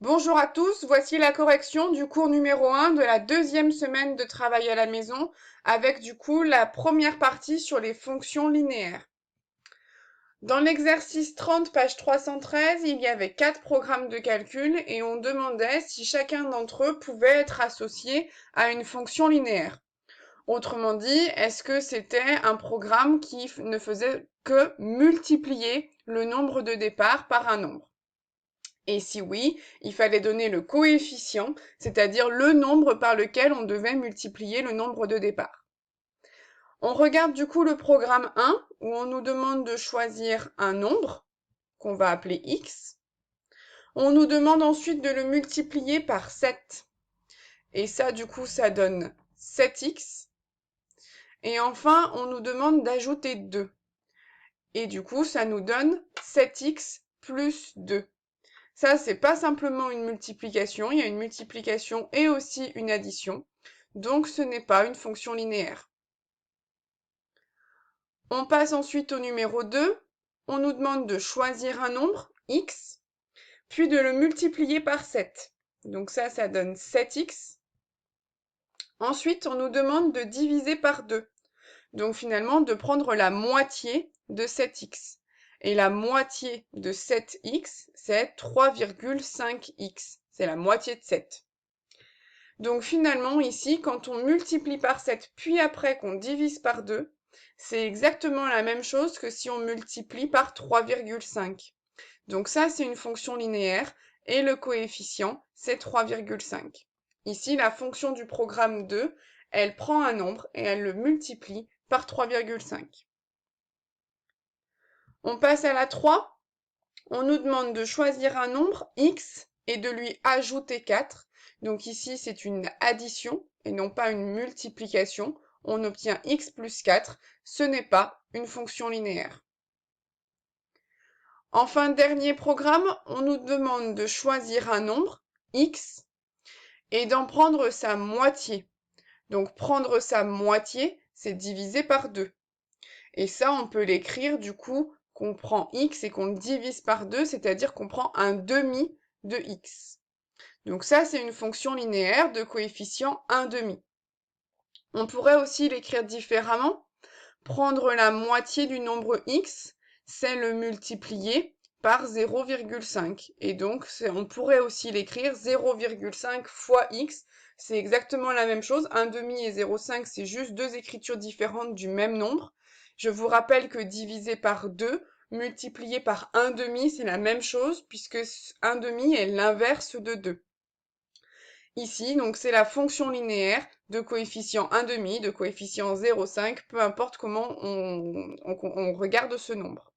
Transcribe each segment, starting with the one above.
Bonjour à tous, voici la correction du cours numéro 1 de la deuxième semaine de travail à la maison avec du coup la première partie sur les fonctions linéaires. Dans l'exercice 30, page 313, il y avait 4 programmes de calcul et on demandait si chacun d'entre eux pouvait être associé à une fonction linéaire. Autrement dit, est-ce que c'était un programme qui ne faisait que multiplier le nombre de départ par un nombre? Et si oui, il fallait donner le coefficient, c'est-à-dire le nombre par lequel on devait multiplier le nombre de départ. On regarde du coup le programme 1, où on nous demande de choisir un nombre, qu'on va appeler x. On nous demande ensuite de le multiplier par 7. Et ça, du coup, ça donne 7x. Et enfin, on nous demande d'ajouter 2. Et du coup, ça nous donne 7x plus 2. Ça, c'est pas simplement une multiplication, il y a une multiplication et aussi une addition. Donc, ce n'est pas une fonction linéaire. On passe ensuite au numéro 2. On nous demande de choisir un nombre, x, puis de le multiplier par 7. Donc ça donne 7x. Ensuite, on nous demande de diviser par 2. Donc finalement, de prendre la moitié de 7x. Et la moitié de 7x, c'est 3,5x. C'est la moitié de 7. Donc finalement, ici, quand on multiplie par 7, puis après qu'on divise par 2, c'est exactement la même chose que si on multiplie par 3,5. Donc ça, c'est une fonction linéaire, et le coefficient, c'est 3,5. Ici, la fonction du programme 2, elle prend un nombre et elle le multiplie par 3,5. On passe à la 3. On nous demande de choisir un nombre, x, et de lui ajouter 4. Donc ici, c'est une addition et non pas une multiplication. On obtient x plus 4. Ce n'est pas une fonction linéaire. Enfin, dernier programme, on nous demande de choisir un nombre, x, et d'en prendre sa moitié. Donc prendre sa moitié, c'est diviser par 2. Et ça, on peut l'écrire du coup qu'on prend x et qu'on le divise par 2, c'est-à-dire qu'on prend un demi de x. Donc ça, c'est une fonction linéaire de coefficient 1 demi. On pourrait aussi l'écrire différemment. Prendre la moitié du nombre x, c'est le multiplier par 0,5. Et donc, on pourrait aussi l'écrire 0,5 fois x. C'est exactement la même chose. 1 demi et 0,5, c'est juste deux écritures différentes du même nombre. Je vous rappelle que divisé par 2, multiplié par 1 demi, c'est la même chose, puisque 1 demi est l'inverse de 2. Ici, donc c'est la fonction linéaire de coefficient 1 demi, de coefficient 0,5, peu importe comment on regarde ce nombre.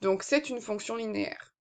Donc c'est une fonction linéaire.